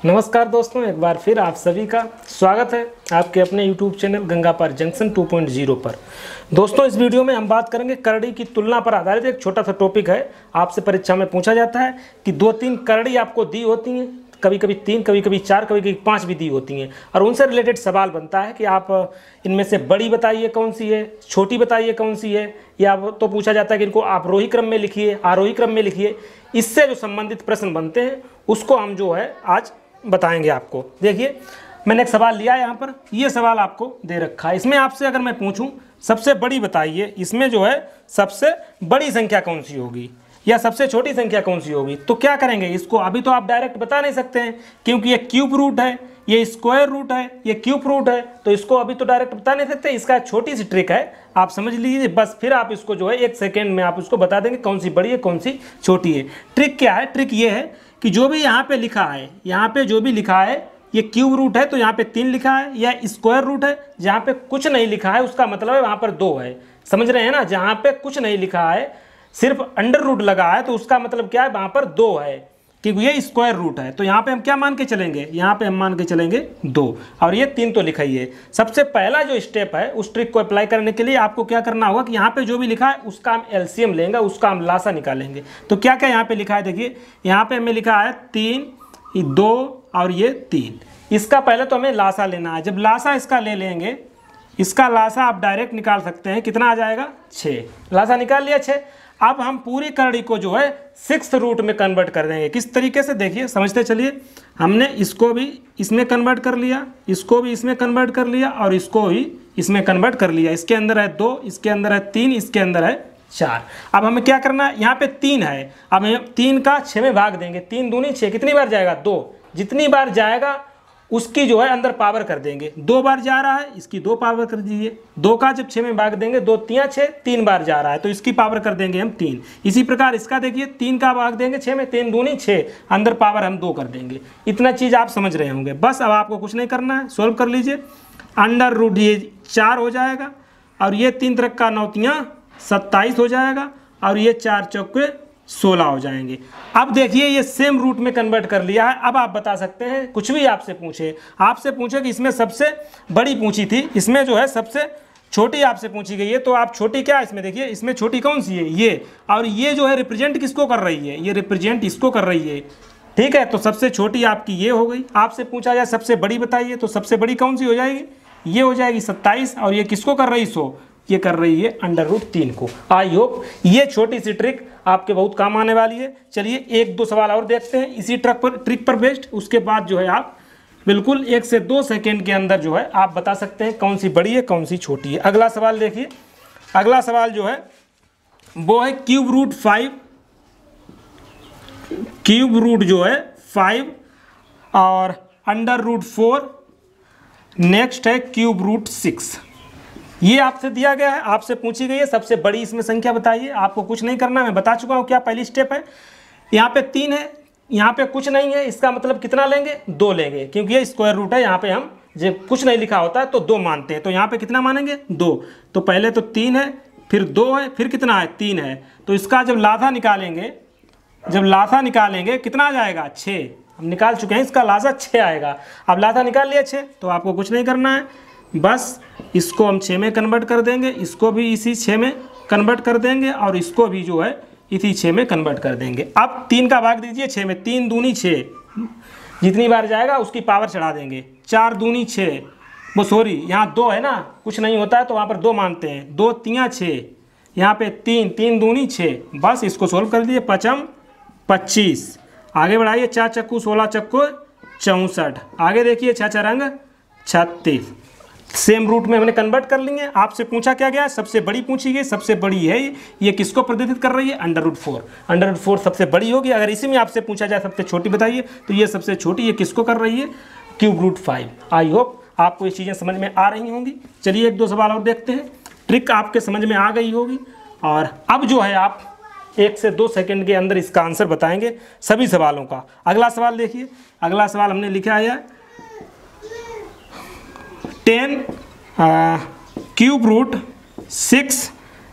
नमस्कार दोस्तों, एक बार फिर आप सभी का स्वागत है आपके अपने YouTube चैनल गंगा पार जंक्शन 2.0 पर। दोस्तों, इस वीडियो में हम बात करेंगे करड़ी की तुलना पर आधारित एक छोटा सा टॉपिक है। आपसे परीक्षा में पूछा जाता है कि 2-3 करड़ी आपको दी होती हैं, कभी कभी 3, कभी कभी 4, कभी कभी 5 भी दी होती हैं, और उनसे रिलेटेड सवाल बनता है कि आप इनमें से बड़ी बताइए कौन सी है, छोटी बताइए कौन सी है, या तो पूछा जाता है कि इनको आप आरोही क्रम में लिखिए, आरोही क्रम में लिखिए। इससे जो संबंधित प्रश्न बनते हैं उसको हम जो है आज बताएंगे आपको। देखिए, मैंने एक सवाल लिया है यहाँ पर, ये सवाल आपको दे रखा है। इसमें आपसे अगर मैं पूछूं सबसे बड़ी बताइए, इसमें जो है सबसे बड़ी संख्या कौन सी होगी या सबसे छोटी संख्या कौन सी होगी, तो क्या करेंगे इसको। अभी तो आप डायरेक्ट बता नहीं सकते हैं क्योंकि ये क्यूब रूट है, ये स्क्वायर रूट है, ये क्यूब रूट है, तो इसको अभी तो डायरेक्ट बता नहीं सकते। इसका छोटी सी ट्रिक है, आप समझ लीजिए बस, फिर आप इसको जो है 1 सेकेंड में आप उसको बता देंगे कौन सी बड़ी है कौन सी छोटी है। ट्रिक क्या है? ट्रिक ये है कि जो भी यहाँ पे लिखा है, यहाँ पे जो भी लिखा है, ये क्यूब रूट है तो यहाँ पे 3 लिखा है, या स्क्वायर रूट है जहाँ पे कुछ नहीं लिखा है उसका मतलब है वहाँ पर 2 है। समझ रहे हैं ना? जहाँ पे कुछ नहीं लिखा है, सिर्फ अंडर रूट लगा है, तो उसका मतलब क्या है, वहाँ पर 2 है, क्योंकि ये स्क्वायर रूट है। तो यहाँ पे हम क्या मान के चलेंगे, यहाँ पे हम मान के चलेंगे 2, और ये 3 तो लिखा ही है। सबसे पहला जो स्टेप है उस ट्रिक को अप्लाई करने के लिए आपको क्या करना होगा कि यहाँ पे जो भी लिखा है उसका हम एलसीएम लेंगे, उसका हम लासा निकालेंगे। तो क्या क्या यहाँ पे लिखा है, देखिए यहाँ पे हमें लिखा है 3, 2 और ये 3। इसका पहले तो हमें लासा लेना है। जब लासा इसका ले लेंगे, इसका लासा आप डायरेक्ट निकाल सकते हैं, कितना आ जाएगा 6। लासा निकाल लिया 6। अब हम पूरी करड़ी को जो है 6th रूट में कन्वर्ट कर देंगे। किस तरीके से, देखिए समझते चलिए। हमने इसको भी इसमें कन्वर्ट कर लिया, इसको भी इसमें कन्वर्ट कर लिया, और इसको भी इसमें कन्वर्ट कर लिया। इसके अंदर है 2, इसके अंदर है 3, इसके अंदर है 4। अब हमें क्या करना है, यहाँ पे 3 है, अब हम 3 का 6 में भाग देंगे। 3 दूनी 6, कितनी बार जाएगा 2। जितनी बार जाएगा उसकी जो है अंदर पावर कर देंगे। 2 बार जा रहा है, इसकी 2 पावर कर दीजिए। 2 का जब 6 में भाग देंगे, 2 3 6, 3 बार जा रहा है तो इसकी पावर कर देंगे हम 3। इसी प्रकार इसका देखिए, 3 का भाग देंगे 6 में, 3 दूनी 6, अंदर पावर हम 2 कर देंगे। इतना चीज़ आप समझ रहे होंगे। बस अब आपको कुछ नहीं करना है, सोल्व कर लीजिए। अंडर रूट ये 4 हो जाएगा, और ये 3 तरह का 9 तियाँ 27 हो जाएगा, और ये 4 चौके 16 हो जाएंगे। अब देखिए ये सेम रूट में कन्वर्ट कर लिया है। अब आप बता सकते हैं, कुछ भी आपसे पूछे कि इसमें सबसे बड़ी पूछी थी, इसमें जो है सबसे छोटी आपसे पूछी गई है, तो आप छोटी क्या है इसमें, देखिए इसमें छोटी कौन सी है, ये, और ये जो है रिप्रेजेंट किसको कर रही है, ये रिप्रेजेंट इसको कर रही है। ठीक है, तो सबसे छोटी आपकी ये हो गई। आपसे पूछा जाए सबसे बड़ी बताइए, तो सबसे बड़ी कौन सी हो जाएगी, ये हो जाएगी 27, और ये किसको कर रही 100, ये कर रही है अंडर रूट 3 को। आई होप ये छोटी सी ट्रिक आपके बहुत काम आने वाली है। चलिए 1-2 सवाल और देखते हैं इसी ट्रिक पर बेस्ड। उसके बाद जो है आप बिल्कुल 1 से 2 सेकेंड के अंदर जो है आप बता सकते हैं कौन सी बड़ी है कौन सी छोटी है। अगला सवाल देखिए, अगला सवाल जो है वो है क्यूब रूट 5, क्यूब रूट जो है 5 और अंडर रूट 4। नेक्स्ट है क्यूब रूट 6। ये आपसे दिया गया है, आपसे पूछी गई है सबसे बड़ी इसमें संख्या बताइए। आपको कुछ नहीं करना, मैं बता चुका हूँ क्या पहली स्टेप है। यहाँ पे 3 है, यहाँ पे कुछ नहीं है, इसका मतलब कितना लेंगे, 2 लेंगे, क्योंकि ये स्क्वायर रूट है। यहाँ पे हम जब कुछ नहीं लिखा होता है तो 2 मानते हैं, तो यहाँ पे कितना मानेंगे 2। तो पहले तो 3 है, फिर 2 है, फिर कितना है 3 है। तो इसका जब लासा निकालेंगे, जब लासा निकालेंगे कितना आ जाएगा 6। हम निकाल चुके हैं, इसका लासा 6 आएगा। अब लासा निकाल लिया 6, तो आपको कुछ नहीं करना है, बस इसको हम 6 में कन्वर्ट कर देंगे, इसको भी इसी 6 में कन्वर्ट कर देंगे, और इसको भी जो है इसी 6 में कन्वर्ट कर देंगे। अब 3 का भाग दीजिए 6 में, 3 दूनी 6, जितनी बार जाएगा उसकी पावर चढ़ा देंगे। 4 दूनी 6, वो सॉरी यहाँ 2 है ना, कुछ नहीं होता है तो वहाँ पर 2 मानते हैं। 2 तियाँ 6, यहाँ पे 3, 3 दूनी 6, बस इसको सोल्व कर दिए। 5 25, आगे बढ़ाइए। 4 चक्कू 16 चक्कू 64, आगे देखिए 6 रंग 36। सेम रूट में हमने कन्वर्ट कर लिए। आपसे पूछा क्या गया, सबसे बड़ी पूछी गई, सबसे बड़ी है ये किसको प्रतिनिधित्व कर रही है, अंडर रूट 4। अंडर रूट 4 सबसे बड़ी होगी। अगर इसी में आपसे पूछा जाए सबसे छोटी बताइए, तो ये सबसे छोटी, ये किसको कर रही है, क्यूब रूट 5। आई होप आपको ये चीज़ें समझ में आ रही होंगी। चलिए 1-2 सवाल और देखते हैं। ट्रिक आपके समझ में आ गई होगी, और अब जो है आप 1 से 2 सेकेंड के अंदर इसका आंसर बताएंगे सभी सवालों का। अगला सवाल देखिए, अगला सवाल हमने लिखा है 10 क्यूब रूट 6।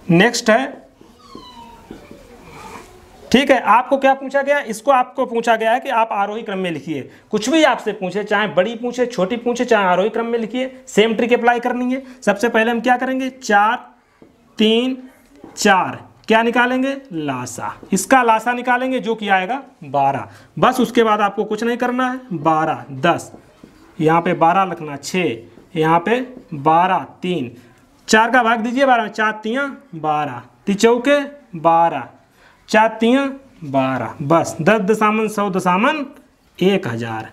नेक्स्ट है ठीक है, आपको क्या पूछा गया, इसको आपको पूछा गया है कि आप आरोही क्रम में लिखिए। कुछ भी आपसे पूछे, चाहे बड़ी पूछे छोटी पूछे, चाहे आरोही क्रम में लिखिए, सेम ट्रिक अप्लाई करनी है। सबसे पहले हम क्या करेंगे, 4 3 4 क्या निकालेंगे, लासा। इसका लासा निकालेंगे जो कि आएगा 12। बस उसके बाद आपको कुछ नहीं करना है। 12 10, यहाँ पे 12 लिखना, 6 यहाँ पे 12 3, 4 का भाग दीजिए 12 में, 4 3 12, 3 चौके 12, 4 3 12, बस 10 दशामन 100 दशामन 1000।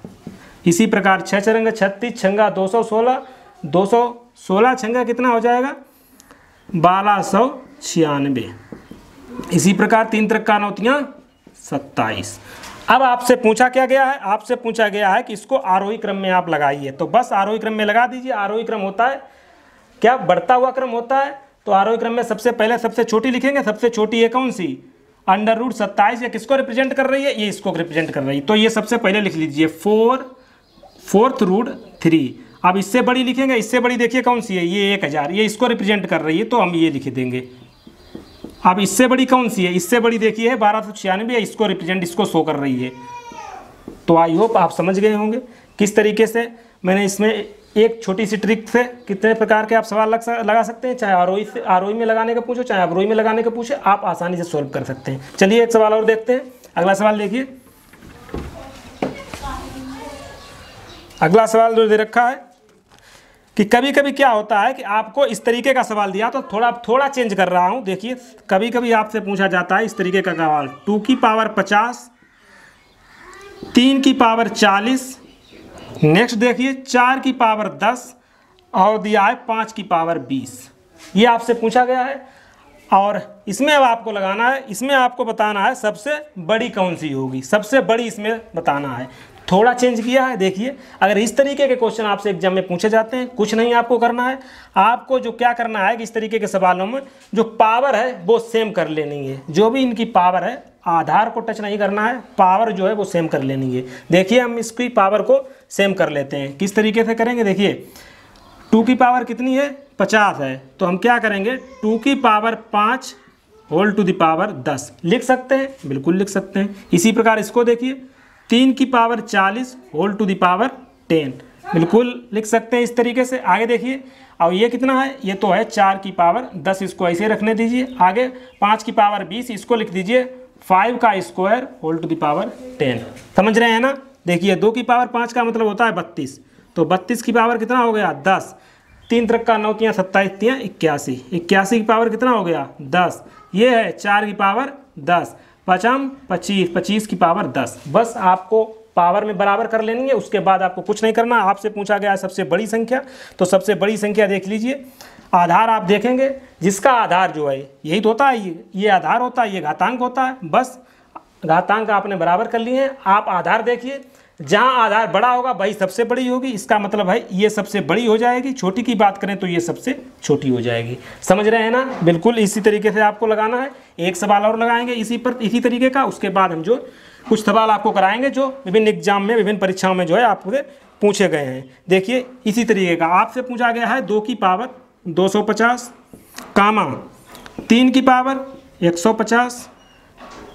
इसी प्रकार 6 चरंगा 36 छंगा 216, 216 छंगा कितना हो जाएगा, 1296। इसी प्रकार 3 त्रिक्का 9 27। अब आपसे पूछा क्या गया है, आपसे पूछा गया है कि इसको आरोही क्रम में आप लगाइए। तो बस आरोही क्रम में लगा दीजिए। आरोही क्रम होता है क्या, बढ़ता हुआ क्रम होता है। तो आरोही क्रम में सबसे पहले सबसे छोटी लिखेंगे। सबसे छोटी है कौन सी, √27। ये किसको रिप्रेजेंट कर रही है, ये इसको रिप्रेजेंट कर रही है। तो ये सबसे पहले लिख लीजिए 4/√3। अब इससे बड़ी लिखेंगे, इससे बड़ी देखिए कौन सी है, ये 1000, ये इसको रिप्रेजेंट कर रही है, तो हम ये लिख देंगे। अब इससे बड़ी कौन सी है, इससे बड़ी देखिए है 1296, इसको रिप्रेजेंट, इसको शो कर रही है। तो आई होप आप समझ गए होंगे किस तरीके से मैंने इसमें एक छोटी सी ट्रिक से कितने प्रकार के आप सवाल लगा सकते हैं। चाहे आरोही में लगाने का पूछो, चाहे अवरोही में लगाने का पूछे, आप आसानी से सॉल्व कर सकते हैं। चलिए एक सवाल और देखते हैं। अगला सवाल देखिए। अगला सवाल जो दे रखा है कि कभी कभी क्या होता है कि आपको इस तरीके का सवाल दिया, तो थोड़ा चेंज कर रहा हूं। देखिए कभी कभी आपसे पूछा जाता है इस तरीके का सवाल, 2 की पावर 50, 3 की पावर 40, नेक्स्ट देखिए 4 की पावर 10 और दिया है 5 की पावर 20। ये आपसे पूछा गया है और इसमें अब आपको लगाना है, इसमें आपको बताना है सबसे बड़ी कौन सी होगी, सबसे बड़ी इसमें बताना है। थोड़ा चेंज किया है। देखिए अगर इस तरीके के क्वेश्चन आपसे एग्जाम में पूछे जाते हैं, कुछ नहीं आपको करना है। आपको जो क्या करना है कि इस तरीके के सवालों में जो पावर है वो सेम कर लेनी है। जो भी इनकी पावर है, आधार को टच नहीं करना है, पावर जो है वो सेम कर लेनी है। देखिए हम इसकी पावर को सेम कर लेते हैं। किस तरीके से करेंगे, देखिए 2 की पावर कितनी है, 50 है। तो हम क्या करेंगे, 2 की power 5 whole to the power 10 लिख सकते हैं, बिल्कुल लिख सकते हैं। इसी प्रकार इसको देखिए 3 की power 40 whole to the power 10 बिल्कुल लिख सकते हैं इस तरीके से। आगे देखिए अब ये कितना है, ये तो है 4 की पावर 10, इसको ऐसे रखने दीजिए। आगे 5 की पावर 20, इसको लिख दीजिए 5 का square whole to the power 10। समझ रहे हैं ना। देखिए 2 की पावर 5 का मतलब होता है 32, तो 32 की पावर कितना हो गया 10, 3 त्रिक्का 9 तियां 27 तियां 81, 81 की पावर कितना हो गया 10, ये है 4 की पावर 10, 5 25, 25 की पावर 10। बस आपको पावर में बराबर कर लेनी है, उसके बाद आपको कुछ नहीं करना। आपसे पूछा गया है सबसे बड़ी संख्या, तो सबसे बड़ी संख्या देख लीजिए। आधार आप देखेंगे, जिसका आधार जो है यही तो होता है, ये आधार होता है, ये घातांक होता है। बस घातांक आपने बराबर कर लिए हैं। आप आधार देखिए, जहां आधार बड़ा होगा वही सबसे बड़ी होगी, इसका मतलब है ये सबसे बड़ी हो जाएगी। छोटी की बात करें तो ये सबसे छोटी हो जाएगी। समझ रहे हैं ना। बिल्कुल इसी तरीके से आपको लगाना है। एक सवाल और लगाएंगे इसी तरीके का, उसके बाद हम जो कुछ सवाल आपको कराएंगे जो विभिन्न एग्जाम में, विभिन्न परीक्षाओं में जो है आपको पूछे गए हैं। देखिए इसी तरीके का आपसे पूछा गया है 2 की पावर 250, कामा 3 की पावर 150,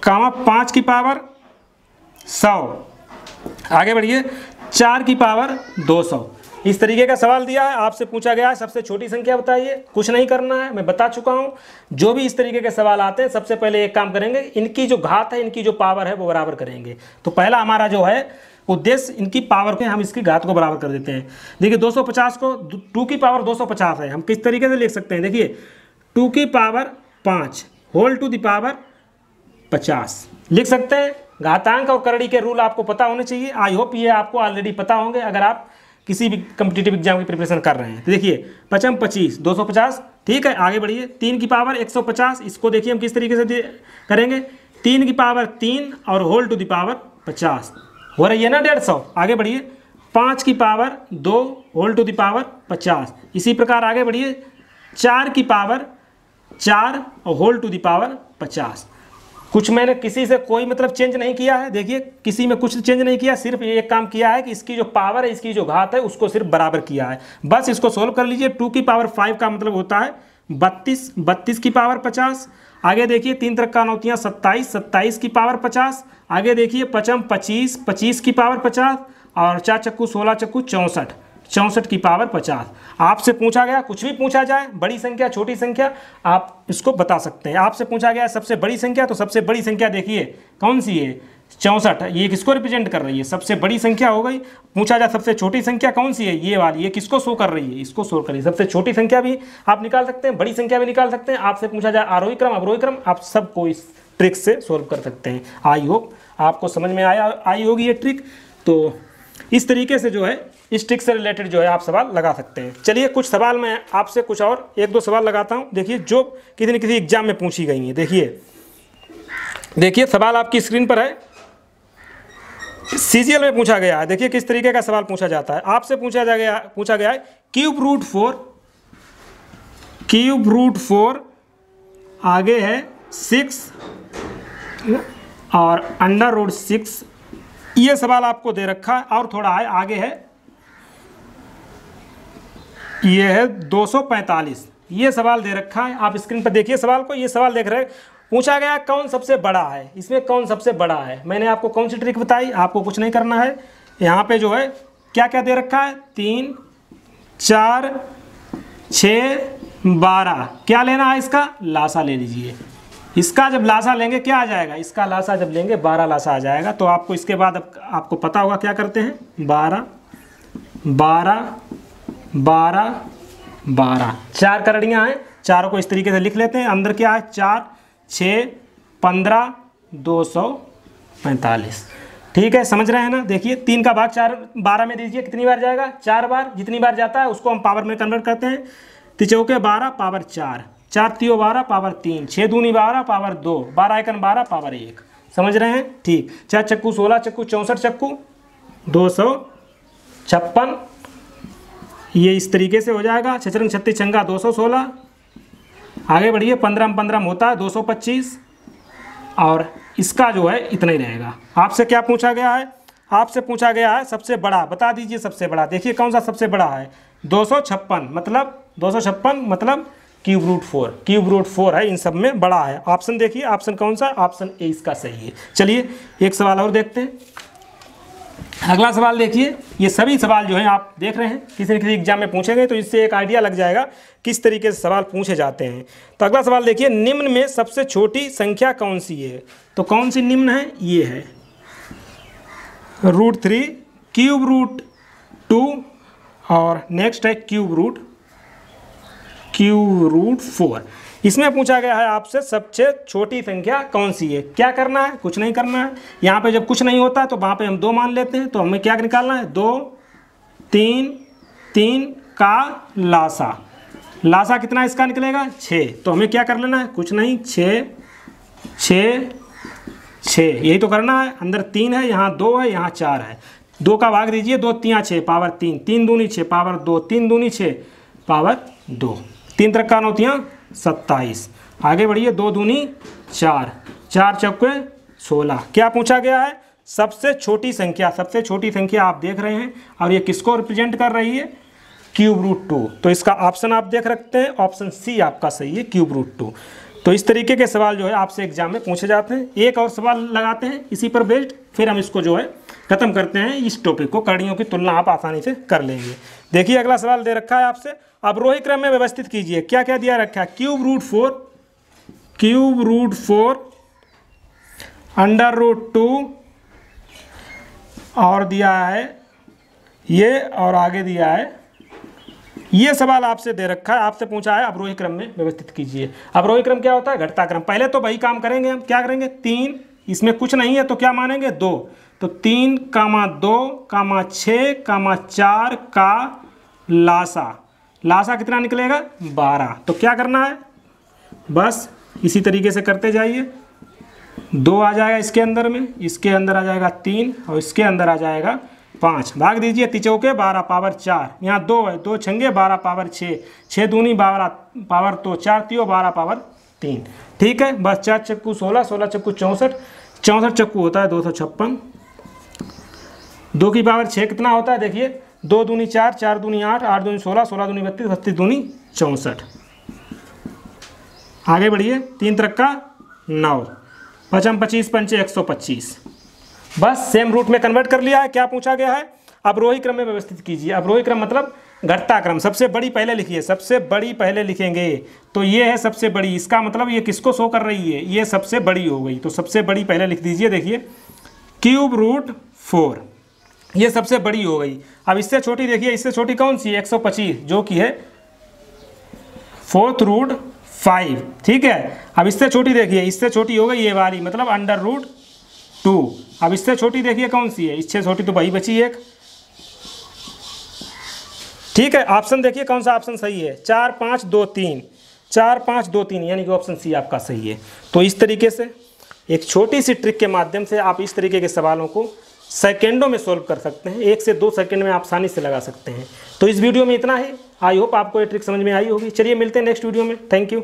कामा 5 की पावर 100, आगे बढ़िए 4 की पावर 200। इस तरीके का सवाल दिया है, आपसे पूछा गया है सबसे छोटी संख्या बताइए। कुछ नहीं करना है, मैं बता चुका हूं। जो भी इस तरीके के सवाल आते हैं सबसे पहले एक काम करेंगे, इनकी जो घात है, इनकी जो पावर है वो बराबर करेंगे। तो पहला हमारा जो है उद्देश्य इनकी पावर पे हम इसकी घात को बराबर कर देते हैं। देखिए 250 को 2 की पावर 250 है, हम किस तरीके से लिख सकते हैं। देखिए 2 की power 5 whole to the power 50 लिख सकते हैं। घातांक और करड़ी के रूल आपको पता होने चाहिए। आई होप ये आपको ऑलरेडी पता होंगे अगर आप किसी भी कम्पिटिटिव एग्जाम की प्रिपरेशन कर रहे हैं। तो देखिए 5 25 250, ठीक है। आगे बढ़िए 3 की पावर 150, इसको देखिए हम किस तरीके से करेंगे। 3 की पावर 3 और होल टू द पावर 50 हो रही है ना 150। आगे बढ़िए 5 की power 2 whole to the power 50। इसी प्रकार आगे बढ़िए 4 की पावर 4 और होल टू द पावर 50। कुछ मैंने किसी से कोई मतलब चेंज नहीं किया है। देखिए किसी में कुछ चेंज नहीं किया, सिर्फ ये एक काम किया है कि इसकी जो पावर है, इसकी जो घात है उसको सिर्फ बराबर किया है। बस इसको सोल्व कर लीजिए। 2 की पावर 5 का मतलब होता है 32, 32 की पावर 50। आगे देखिए 3 त्रिका 9 तियां 27, 27 की पावर 50। आगे देखिए 5 25, 25 की पावर 50 और 4 चक्कू 16 चक्कू 64, 64 की पावर 50। आपसे पूछा गया, कुछ भी पूछा जाए, बड़ी संख्या छोटी संख्या, आप इसको बता सकते हैं। आपसे पूछा गया सबसे बड़ी संख्या, तो सबसे बड़ी संख्या देखिए कौन सी है, 64। ये किसको रिप्रेजेंट कर रही है, सबसे बड़ी संख्या हो गई। पूछा जाए सबसे छोटी संख्या कौन सी है, ये वाली, ये किसको शो कर रही है, इसको शो कर रही है। सबसे छोटी संख्या भी आप निकाल सकते हैं, बड़ी संख्या भी निकाल सकते हैं। आपसे पूछा जाए आरोही क्रम अवरोही क्रम, आप सबको इस ट्रिक से सोल्व कर सकते हैं। आई होप आपको समझ में आई होगी ये ट्रिक। तो इस तरीके से जो है इस ट्रिक से रिलेटेड जो है आप सवाल लगा सकते हैं। चलिए कुछ सवाल मैं आपसे कुछ और 1-2 सवाल लगाता हूं, देखिए जो किसी न किसी एग्जाम में पूछी गई हैं। देखिए सवाल आपकी स्क्रीन पर है, सीजीएल में पूछा गया है। देखिए किस तरीके का सवाल पूछा जाता है। आपसे पूछा गया है क्यूब रूट 4 आगे है 6 और अंडर रूट 6। ये सवाल आपको दे रखा है और थोड़ा है आगे है, ये है 245। ये सवाल दे रखा है, आप स्क्रीन पर देखिए सवाल को। ये सवाल देख रहे हैं, पूछा गया कौन सबसे बड़ा है, इसमें कौन सबसे बड़ा है। मैंने आपको कौन सी ट्रिक बताई, आपको कुछ नहीं करना है। यहाँ पे जो है क्या क्या दे रखा है, 3 4 6 12। क्या लेना है, इसका लासा ले लीजिए। इसका जब लासा लेंगे क्या आ जाएगा, इसका लासा जब लेंगे 12 लासा आ जाएगा। तो आपको इसके बाद आपको पता होगा क्या करते हैं, 12 12 12 12, 4 करड़ियाँ हैं, चारों को इस तरीके से लिख लेते हैं। अंदर क्या है, 4 6 15 245। ठीक है, समझ रहे हैं ना। देखिए 3 का भाग 4 12 में दीजिए, कितनी बार जाएगा, 4 बार। जितनी बार जाता है उसको हम पावर में कन्वर्ट करते हैं। 3 चौके 12 पावर 4, 4 तियो 12 पावर 3, 6 दूनी 12 पावर 2, 12 एकन 12 पावर 1। समझ रहे हैं, ठीक। 4 चक्कू 16 चक्कू 64 चक्कू 256। ये इस तरीके से हो जाएगा। 6 36 छंगा 216। आगे बढ़िए, 15 में 15 होता है 225 और इसका जो है इतना ही रहेगा। आपसे क्या पूछा गया है, आपसे पूछा गया है सबसे बड़ा, बता दीजिए सबसे बड़ा। देखिए कौन सा सबसे बड़ा है, 256 मतलब क्यूब रूट 4। क्यूब रूट 4 है, इन सब में बड़ा है। ऑप्शन देखिए, ऑप्शन कौन सा, ऑप्शन ए इसका सही है। चलिए एक सवाल और देखते हैं। अगला सवाल देखिए, ये सभी सवाल जो हैं आप देख रहे हैं किसी न किसी एग्जाम में पूछे गए, तो इससे एक आइडिया लग जाएगा किस तरीके से सवाल पूछे जाते हैं। तो अगला सवाल देखिए, निम्न में सबसे छोटी संख्या कौन सी है। तो कौन सी निम्न है, ये है √3, क्यूब रूट 2 और नेक्स्ट है क्यूब रूट 4। इसमें पूछा गया है आपसे सबसे छोटी संख्या कौन सी है। क्या करना है, कुछ नहीं करना है। यहाँ पे जब कुछ नहीं होता तो वहाँ पे हम 2 मान लेते हैं। तो हमें क्या निकालना है, 2 3 का लासा कितना इसका निकलेगा, 6। तो हमें क्या कर लेना है, कुछ नहीं, 6 यही तो करना है। अंदर 3 है, यहाँ 2 है, यहाँ 4 है। 2 का भाग दीजिए, 2 तियां 6 पावर 3, 3 दूनी 6 पावर 2, 3 दूनी 6 पावर 2, 3 त्रिका 9 तियां 27। आगे बढ़िए, 2 दूनी 4, 4 चौके 16। क्या पूछा गया है, सबसे छोटी संख्या। सबसे छोटी संख्या आप देख रहे हैं और ये किसको रिप्रेजेंट कर रही है, क्यूब रूट 2। तो इसका ऑप्शन आप देख रखते हैं, ऑप्शन सी आपका सही है, क्यूब रूट 2। तो इस तरीके के सवाल जो है आपसे एग्जाम में पूछे जाते हैं। एक और सवाल लगाते हैं इसी पर बेस्ड, फिर हम इसको जो है खत्म करते हैं। इस टॉपिक को कड़ियों की तुलना आप आसानी से कर लेंगे। देखिए अगला सवाल दे रखा है आपसे, अवरोही क्रम में व्यवस्थित कीजिए। क्या क्या दिया रखा है, क्यूब रूट 4 अंडर रूट 2 और दिया है ये, और आगे दिया है ये। सवाल आपसे दे रखा है, आपसे पूछा है अवरोही क्रम में व्यवस्थित कीजिए। अवरोही क्रम क्या होता है, घटता क्रम। पहले तो वही काम करेंगे हम, क्या करेंगे, 3, इसमें कुछ नहीं है तो क्या मानेंगे, 2। तो 3, 2, 6, 4 का लासा कितना निकलेगा, 12। तो क्या करना है, बस इसी तरीके से करते जाइए। 2 आ जाएगा इसके अंदर में, इसके अंदर आ जाएगा 3 और इसके अंदर आ जाएगा 5। भाग दीजिए, 3 चौके 12 पावर 4, यहाँ 2 है, 2 छंगे 12 पावर 6, 6 दूनी 12 पावर 2, 4 तियो 12 पावर 3। ठीक है, बस 4 चक्कू 16, 16 चक्कू 64, 64 चक्कू होता है 256। 2 की पावर 6 कितना होता है, देखिए 2 दूनी 4, 4 दूनी 8, 8 दूनी 16, 16 दूनी 32, 32 दूनी 64। आगे बढ़िए, 3 त्रिक का 9, 5 25 पंचे 125। बस सेम रूट में कन्वर्ट कर लिया है। क्या पूछा गया है, अवरोही क्रम में व्यवस्थित कीजिए। अवरोही क्रम मतलब घटता क्रम, सबसे बड़ी पहले लिखिए, सबसे बड़ी पहले लिखेंगे। तो ये है सबसे बड़ी, इसका मतलब ये किसको शो कर रही है, ये सबसे बड़ी हो गई, तो सबसे बड़ी पहले लिख दीजिए। देखिए क्यूब रूट 4, ये सबसे बड़ी हो गई। अब इससे छोटी देखिए, इससे छोटी कौन सी है, 125, जो कि है 4th रूट 5, ठीक है। अब इससे छोटी देखिए, इससे छोटी हो गई ये वाली, मतलब अंडर रूट 2। अब इससे छोटी देखिए कौन सी है, इससे छोटी तो वही बची एक, ठीक है। ऑप्शन देखिए कौन सा ऑप्शन सही है, 4 5 2 3, 4 5 2 3, यानी कि ऑप्शन सी आपका सही है। तो इस तरीके से एक छोटी सी ट्रिक के माध्यम से आप इस तरीके के सवालों को सेकेंडों में सोल्व कर सकते हैं, 1 से 2 सेकंड में आप आसानी से लगा सकते हैं। तो इस वीडियो में इतना ही। आई होप आपको ये ट्रिक समझ में आई होगी। चलिए मिलते हैं नेक्स्ट वीडियो में। Thank you.